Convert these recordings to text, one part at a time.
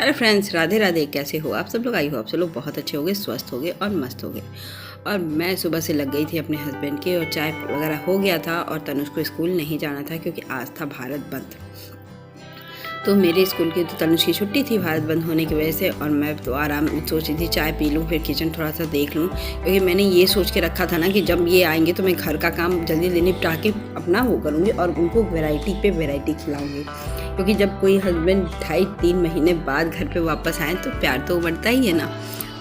Hello friends, Radhe Radhe. कैसे हो आप सब लोग? आई हो आप सब लोग बहुत अच्छे होंगे, स्वस्थ होंगे और मस्त होंगे। और मैं सुबह से लग गई थी अपने हस्बैंड के, और चाय वगैरह हो गया था। और तनुष को स्कूल नहीं जाना था क्योंकि आज था भारत बंद। तो मेरे स्कूल की तो तनुष की छुट्टी थी भारत बंद होने की वजह से। और मैं तो आराम सोच रही थी चाय पी लूँ, फिर किचन थोड़ा सा देख लूँ, क्योंकि मैंने ये सोच के रखा था ना कि जब ये आएंगे तो मैं घर का काम जल्दी जल्दी निपटा के अपना वो करूँगी और उनको वैरायटी पे वैरायटी खिलाऊँगी। क्योंकि जब कोई हस्बैंड 2.5-3 महीने बाद घर पे वापस आए तो प्यार तो बढ़ता ही है ना।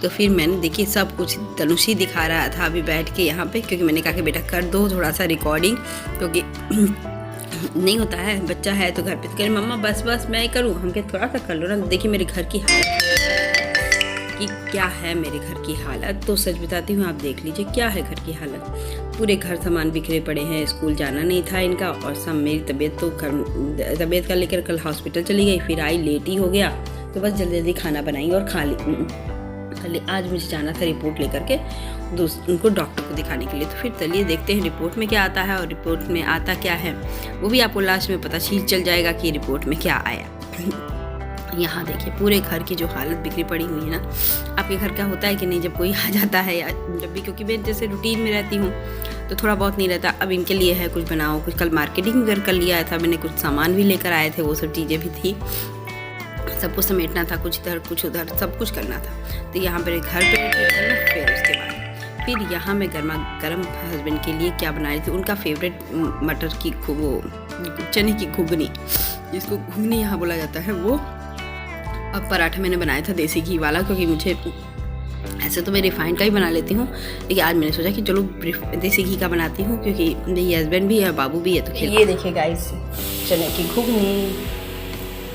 तो फिर मैंने देखी सब कुछ तनुष ही दिखा रहा था अभी बैठ के यहाँ पे, क्योंकि मैंने कहा कि बेटा कर दो थोड़ा सा रिकॉर्डिंग, क्योंकि नहीं होता है, बच्चा है तो घर पे। तो कह रहे मम्मा बस मैं करूँ, हम कहे थोड़ा सा कर लो ना। देखिए मेरे घर की हालत कि क्या है, मेरे घर की हालत तो सच बताती हूँ, आप देख लीजिए क्या है घर की हालत। पूरे घर सामान बिखरे पड़े हैं, स्कूल जाना नहीं था इनका, और सब मेरी तबीयत का लेकर कल हॉस्पिटल चली गई, फिर आई लेट ही हो गया। तो बस जल्दी जल्दी खाना बनाई और खा ली। आज मुझे जाना था रिपोर्ट लेकर के उनको डॉक्टर को दिखाने के लिए। तो फिर चलिए देखते हैं रिपोर्ट में क्या आता है, और रिपोर्ट में आता क्या है वो भी आपको लास्ट में पता चल जाएगा कि रिपोर्ट में क्या आया। यहाँ देखिए पूरे घर की जो हालत बिखरी पड़ी हुई है ना। आपके घर क्या होता है कि नहीं, जब कोई आ जाता है या जब भी, क्योंकि मैं जैसे रूटीन में रहती हूँ तो थोड़ा बहुत नहीं रहता। अब इनके लिए है कुछ बनाओ, कुछ कल मार्केटिंग कर लिया था मैंने, कुछ सामान भी लेकर आए थे, वो सब चीज़ें भी थी, सब कुछ समेटना था, कुछ इधर कुछ उधर सब कुछ करना था। तो यहाँ पर घर पे फिर उसके बाद फिर यहाँ मैं गर्मा गर्म हस्बैंड के लिए क्या बना रही थी, उनका फेवरेट मटर की वो चने की घुगनी, जिसको घुगनी यहाँ बोला जाता है, वो। अब पराठा मैंने बनाया था देसी घी वाला, क्योंकि मुझे ऐसे तो मैं रिफाइंड का ही बना लेती हूँ, लेकिन आज मैंने सोचा कि चलो देसी घी का बनाती हूँ, क्योंकि मेरी हस्बैंड भी है, बाबू भी है। तो ये देखिए गाइस, चने की घुगनी,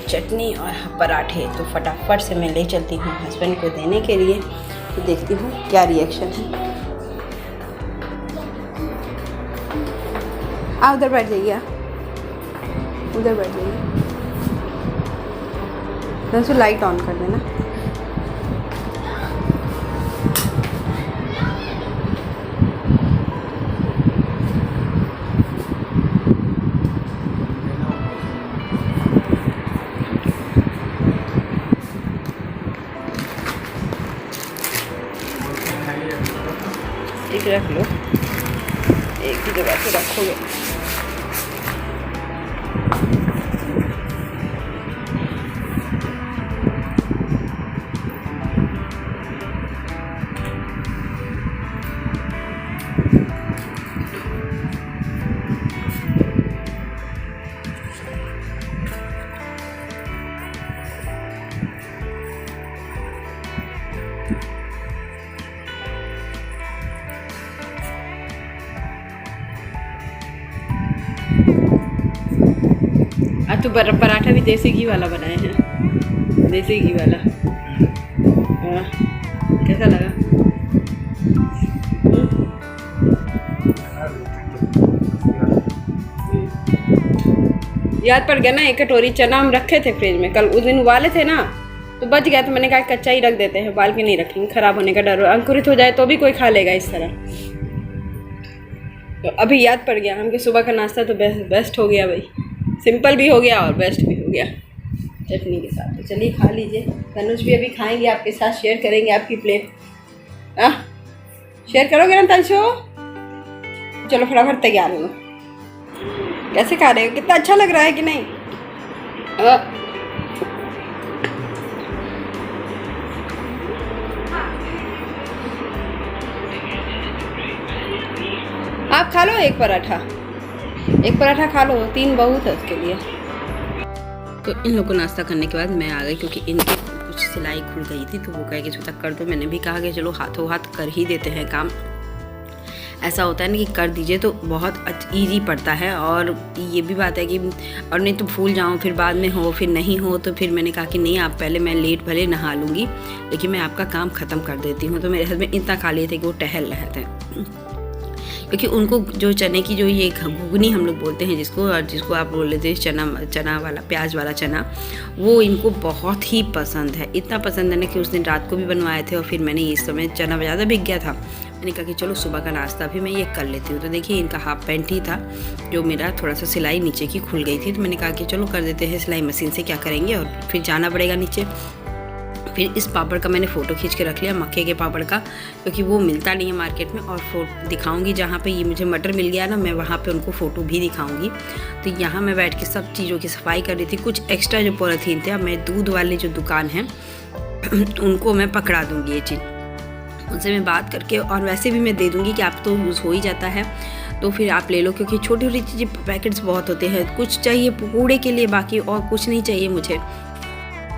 चटनी और पराठे। तो फटाफट से मैं ले चलती हूँ हस्बैंड को देने के लिए, तो देखती हूँ क्या रिएक्शन है। आप उधर बैठ जाइए, उधर बैठ जाइए, तो लाइट ऑन कर देना। एक रख लो, एक ही जगह से रखोगे। आज तो पराठा भी देसी घी वाला बनाए हैं, देसी घी वाला। कैसा लगा? याद पड़ गया ना, एक कटोरी चना हम रखे थे फ्रिज में, कल उस दिन उबाले थे ना, तो बच गया। तो मैंने कहा कच्चा ही रख देते हैं, उबाल के नहीं रखेंगे, खराब होने का डर, अंकुरित हो जाए तो भी कोई खा लेगा इस तरह। तो अभी याद पड़ गया, हमके सुबह का नाश्ता तो बेस्ट हो गया भाई, सिंपल भी हो गया और बेस्ट भी हो गया चटनी के साथ। तो चलिए खा लीजिए, तनुज भी अभी खाएंगे, आपके साथ शेयर करेंगे आपकी प्लेट। शेयर करोगे ना तनुषो? चलो फटाफट तैयार हो। कैसे खा रहे हो, कितना अच्छा लग रहा है कि नहीं? आप खा लो एक पराठा खा लो, 3 बहुत है उसके लिए। तो इन लोगों को नाश्ता करने के बाद मैं आ गई, क्योंकि इनकी कुछ सिलाई खुल गई थी, तो वो कहे कि छोटा कर दो। मैंने भी कहा कि चलो हाथों हाथ कर ही देते हैं काम। ऐसा होता है ना कि कर दीजिए तो बहुत ईजी पड़ता है। और ये भी बात है कि और नहीं तो भूल जाऊँ, फिर बाद में हो, फिर नहीं हो। तो फिर मैंने कहा कि नहीं, आप पहले, मैं लेट भले नहा लूँगी लेकिन मैं आपका काम ख़त्म कर देती हूँ। तो मेरे हस्बैंड इतना खा लिए थे कि वो टहल रहे थे, क्योंकि उनको जो चने की जो ये घुगनी हम लोग बोलते हैं जिसको आप बोल लेते हैं चना वाला, प्याज वाला चना, वो इनको बहुत ही पसंद है। इतना पसंद है ना कि उस दिन रात को भी बनवाए थे, और फिर मैंने इस समय चना ज़्यादा बिक गया था, मैंने कहा कि चलो सुबह का नाश्ता भी मैं ये कर लेती हूँ। तो देखिए इनका हाफ पैंट ही था जो मेरा थोड़ा सा सिलाई नीचे की खुल गई थी, तो मैंने कहा कि चलो कर देते हैं सिलाई मशीन से, क्या करेंगे, और फिर जाना पड़ेगा नीचे। फिर इस पापड़ का मैंने फ़ोटो खींच के रख लिया, मक्के के पापड़ का, क्योंकि वो मिलता नहीं है मार्केट में। और फोटो दिखाऊंगी जहाँ पे ये मुझे मटर मिल गया ना, मैं वहाँ पे उनको फ़ोटो भी दिखाऊंगी। तो यहाँ मैं बैठ के सब चीज़ों की सफाई कर रही थी। कुछ एक्स्ट्रा जो पॉलीथीन थे, अब मैं दूध वाली जो दुकान है उनको मैं पकड़ा दूँगी ये चीज़, उनसे मैं बात करके, और वैसे भी मैं दे दूँगी कि आप तो यूज़ हो ही जाता है तो फिर आप ले लो, क्योंकि छोटी छोटी चीज़ें पैकेट्स बहुत होते हैं। कुछ चाहिए कूड़े के लिए, बाकी और कुछ नहीं चाहिए मुझे।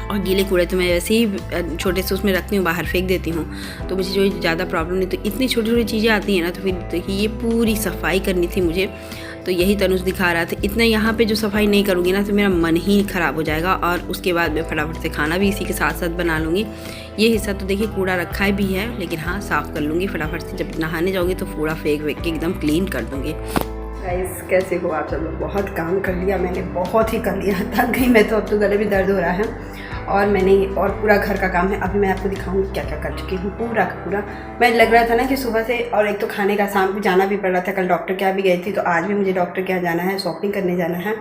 और गीले कूड़े तो मैं वैसे ही छोटे से उसमें रखती हूँ, बाहर फेंक देती हूँ, तो मुझे जो ज़्यादा प्रॉब्लम नहीं। तो इतनी छोटी छोटी चीज़ें आती हैं ना, तो फिर ये पूरी सफाई करनी थी मुझे। तो यही तनुज दिखा रहा था। इतना यहाँ पे जो सफाई नहीं करूँगी ना तो मेरा मन ही ख़राब हो जाएगा, और उसके बाद मैं फटाफट से खाना भी इसी के साथ साथ बना लूँगी। ये हिस्सा तो देखिए कूड़ा रखा है भी है, लेकिन हाँ साफ़ कर लूँगी फटाफट से। जब नहाने जाऊँगी तो पूरा फेंक के एकदम क्लीन कर दूँगी। गाइस कैसे हो आप सब लोग? बहुत काम कर लिया मैंने, बहुत ही कर लिया, थक गई मैं तो। अब तो गले भी दर्द हो रहा है और मैंने और पूरा घर का काम है। अभी मैं आपको दिखाऊंगी क्या क्या कर चुकी हूँ, पूरा का पूरा। मैं लग रहा था ना कि सुबह से, और एक तो खाने का, शाम को जाना भी पड़ रहा था। कल डॉक्टर के यहाँ भी गई थी, तो आज भी मुझे डॉक्टर के यहाँ जाना है, शॉपिंग करने जाना है।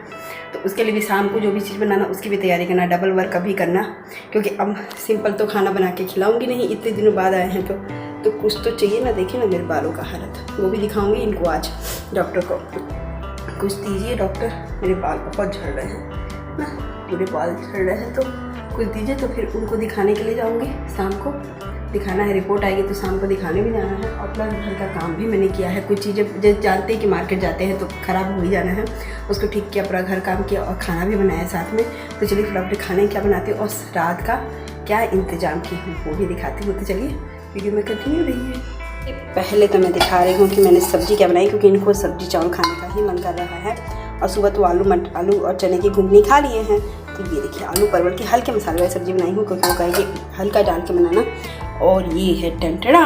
तो उसके लिए भी शाम को जो भी चीज़ बनाना उसकी भी तैयारी करना, डबल वर्क अभी करना, क्योंकि अब सिंपल तो खाना बना के खिलाऊँगी नहीं, इतने दिनों बाद आए हैं तो कुछ तो चाहिए ना। देखिए ना मेरे बालों का हालत, वो भी दिखाऊँगी इनको आज डॉक्टर को। कुछ दीजिए डॉक्टर, मेरे बाल बहुत झड़ रहे हैं ना, पूरे बाल झड़ रहे हैं, तो कुछ दीजिए। तो फिर उनको दिखाने के लिए जाऊंगी, शाम को दिखाना है, रिपोर्ट आएगी तो शाम को दिखाने भी जाना है। और प्लस घर का काम भी मैंने किया है। कुछ चीज़ें जैसे जानते हैं कि मार्केट जाते हैं तो ख़राब हो ही जाना है, उसको ठीक किया, पूरा घर काम किया और खाना भी बनाया साथ में। तो चलिए फटाफट खाने क्या बनाती हूँ और रात का क्या इंतज़ाम की हूँ वो भी दिखाती हूँ। तो चलिए वीडियो में कंटिन्यू रही है। पहले तो मैं दिखा रही हूँ कि मैंने सब्ज़ी क्या बनाई, क्योंकि इनको सब्ज़ी चावल खाने का ही मन कर रहा है। और सुबह तो आलू और चने की घुगनी खा लिए हैं। तो ये देखिए आलू परवल की हल्के मसाले वाली सब्ज़ी बनाई हूँ, क्योंकि वो कहेंगे हल्का डाल के बनाना। और ये है टंटड़ा,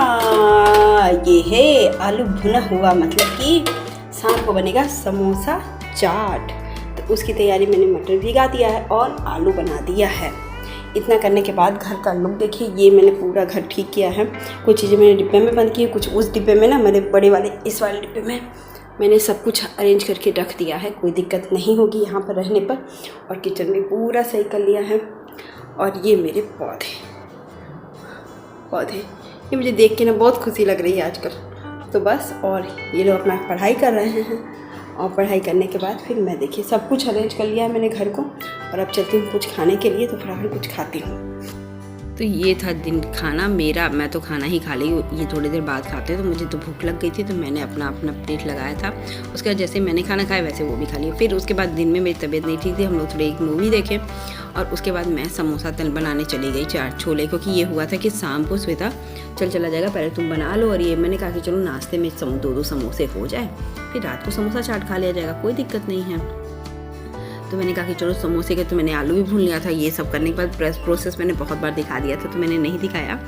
ये है आलू भुना हुआ, मतलब कि शाम को बनेगा समोसा चाट। तो उसकी तैयारी मैंने मटर भिगा दिया है और आलू बना दिया है। इतना करने के बाद घर का लुक देखिए, ये मैंने पूरा घर ठीक किया है। कुछ चीज़ें मैंने डिब्बे में बंद की, कुछ उस डिब्बे में ना, मेरे बड़े वाले इस वाले डिब्बे में मैंने सब कुछ अरेंज करके रख दिया है, कोई दिक्कत नहीं होगी यहाँ पर रहने पर। और किचन में पूरा सही कर लिया है। और ये मेरे पौधे ये मुझे देख के ना बहुत खुशी लग रही है आजकल। तो बस, और ये लोग अपना पढ़ाई कर रहे हैं, और पढ़ाई करने के बाद फिर मैं देखिए सब कुछ अरेंज कर लिया है मैंने घर को। और अब चलती हूँ कुछ खाने के लिए, तो फटाफट कुछ खाती हूँ। तो ये था दिन खाना मेरा। मैं तो खाना ही खा ली, ये थोड़ी देर बाद खाते, तो मुझे तो भूख लग गई थी, तो मैंने अपना प्लेट लगाया था। उसके बाद जैसे मैंने खाना खाया वैसे वो भी खा लिया। फिर उसके बाद दिन में मेरी तबीयत नहीं ठीक थी, हम लोग थोड़ी एक मूवी देखे, और उसके बाद मैं समोसा तल बनाने चली गई, चाट छोले, क्योंकि ये हुआ था कि शाम को श्वेता चला जाएगा, पहले तुम बना लो। और ये मैंने कहा कि चलो नाश्ते में 2-2 समोसे हो जाए, फिर रात को समोसा चाट खा लिया जाएगा, कोई दिक्कत नहीं है। तो मैंने कहा कि चलो समोसे के, तो मैंने आलू भी भून लिया था। ये सब करने के बाद प्रोसेस मैंने बहुत बार दिखा दिया था, तो मैंने नहीं दिखाया।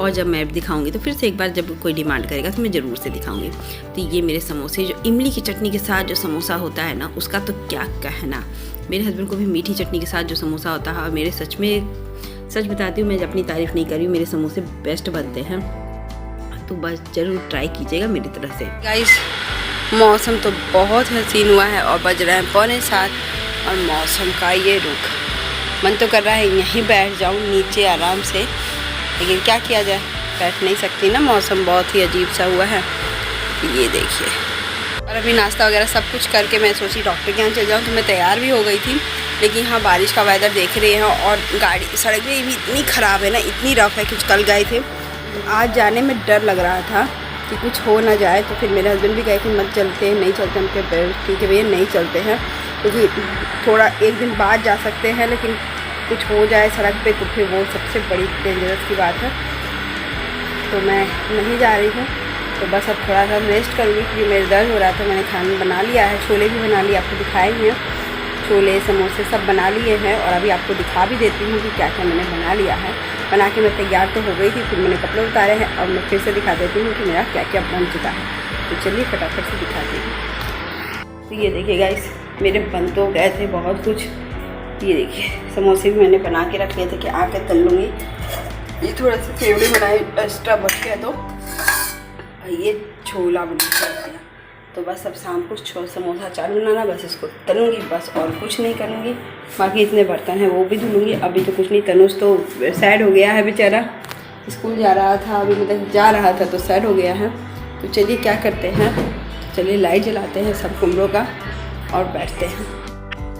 और जब मैं दिखाऊंगी तो फिर से एक बार जब कोई डिमांड करेगा तो मैं ज़रूर से दिखाऊंगी। तो ये मेरे समोसे, जो इमली की चटनी के साथ जो समोसा होता है ना, उसका तो क्या कहना। मेरे हस्बैंड को भी मीठी चटनी के साथ जो समोसा होता है, और मेरे सच बताती हूँ, मैं अपनी तारीफ़ नहीं कर रही हूँ, मेरे समोसे बेस्ट बनते हैं। तो बस ज़रूर ट्राई कीजिएगा मेरी तरफ से। गाइस मौसम तो बहुत हसीन हुआ है, और बज रहे हैं 6:45, और मौसम का ये रुख, मन तो कर रहा है यहीं बैठ जाऊं नीचे आराम से, लेकिन क्या किया जाए, बैठ नहीं सकती ना, मौसम बहुत ही अजीब सा हुआ है। ये देखिए, और अभी नाश्ता वगैरह सब कुछ करके मैं सोची डॉक्टर के यहाँ चल जाऊँ, तो मैं तैयार भी हो गई थी। लेकिन हाँ बारिश का वेदर देख रहे हैं, और गाड़ी सड़क भी इतनी ख़राब है ना, इतनी रफ है। कुछ कल गए थे, तो आज जाने में डर लग रहा था कि कुछ हो ना जाए। तो फिर मेरे हस्बैंड भी कहे कि मत चलते हैं, नहीं चलते। हम कहे ठीक है भैया नहीं चलते हैं, क्योंकि थोड़ा एक दिन बाद जा सकते हैं, लेकिन कुछ हो जाए सड़क पे तो फिर वो सबसे बड़ी डेंजरस की बात है। तो मैं नहीं जा रही हूँ। तो बस अब थोड़ा सा रेस्ट करूँगी, क्योंकि मेरे दर्द हो रहा था। मैंने खाना बना लिया है, छोले भी बना लिए, आपको दिखाए हैं, छोले समोसे सब बना लिए हैं। और अभी आपको दिखा भी देती हूँ कि क्या क्या मैंने बना लिया है। बना के मैं तैयार तो हो गई थी, फिर मैंने कपड़े उतारे हैं, और मैं फिर से दिखा देती हूँ कि मेरा क्या क्या बन चुका है। तो चलिए फटाफट से दिखाती हूँ। तो ये देखिए गाइस, मेरे बन तो गए थे बहुत कुछ। ये देखिए समोसे भी मैंने बना के रख लिए थे कि आकर तल लूँगी। ये थोड़ा सा फेवड़े बनाए, एक्स्ट्रा बच गया, तो ये छोला बना के रख दिया। तो बस अब शाम को समोसा चाट बनाना, बस इसको तलूँगी बस, और कुछ नहीं करूँगी। बाकी इतने बर्तन हैं वो भी धुलूँगी। अभी तो कुछ नहीं, तनुज तो सैड हो गया है बेचारा, स्कूल जा रहा था अभी, मतलब जा रहा था तो सैड हो गया है। तो चलिए क्या करते हैं, चलिए लाइट जलाते हैं सब कमरों का और बैठते हैं।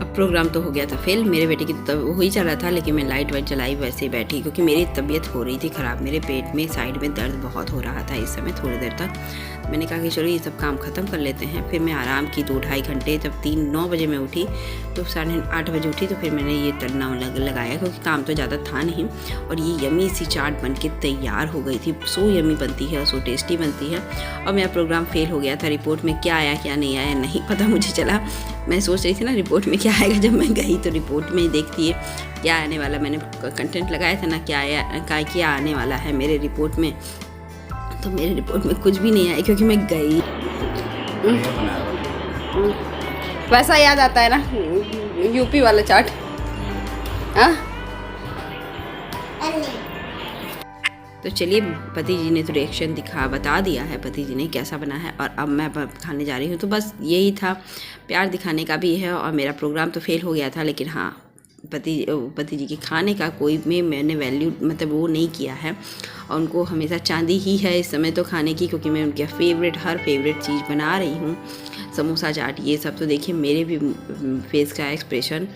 अब प्रोग्राम तो हो गया था फेल, मेरे बेटे की तो हो ही चला था, लेकिन मैं लाइट वाइट जलाई वैसे ही बैठी, क्योंकि मेरी तबीयत हो रही थी ख़राब, मेरे पेट में साइड में दर्द बहुत हो रहा था इस समय थोड़ी देर तक। मैंने कहा कि चलो ये सब काम ख़त्म कर लेते हैं। फिर मैं आराम की 2-2.5 घंटे, जब 9 बजे मैं उठी तो 8:30 बजे उठी, तो फिर मैंने ये तलना लगाया, क्योंकि काम तो ज़्यादा था नहीं। और ये यमी सी चाट बन के तैयार हो गई थी, सो यमी बनती है, सो टेस्टी बनती है। और मेरा प्रोग्राम फेल हो गया था, रिपोर्ट में क्या आया क्या नहीं आया नहीं पता मुझे चला। मैं सोच रही थी ना रिपोर्ट में क्या आएगा, जब मैं गई तो रिपोर्ट में देखती है क्या आने वाला। मैंने कंटेंट लगाया था ना क्या आने वाला है मेरे रिपोर्ट में, तो मेरे रिपोर्ट में कुछ भी नहीं आया, क्योंकि मैं गई। वैसा याद आता है ना यूपी वाला चाट। हाँ तो चलिए, पति जी ने तो रिएक्शन बता दिया है पति जी ने कैसा बना है, और अब मैं खाने जा रही हूँ। तो बस यही था, प्यार दिखाने का भी है। और मेरा प्रोग्राम तो फेल हो गया था, लेकिन हाँ पति जी के खाने का कोई में मैंने वैल्यू मतलब वो नहीं किया है। और उनको हमेशा चांदी ही है इस समय तो खाने की, क्योंकि मैं उनके हर फेवरेट चीज़ बना रही हूँ, समोसा चाट ये सब। तो देखिए मेरे भी फेस का एक्सप्रेशन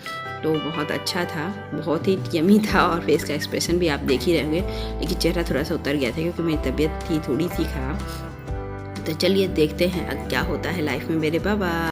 तो बहुत अच्छा था, बहुत ही यमी था, और फेस का एक्सप्रेशन भी आप देख ही रहे होंगे। लेकिन चेहरा थोड़ा सा उतर गया था, क्योंकि मेरी तबीयत थी थोड़ी सी ख़राब। तो चलिए देखते हैं अब क्या होता है लाइफ में मेरे। बाबा।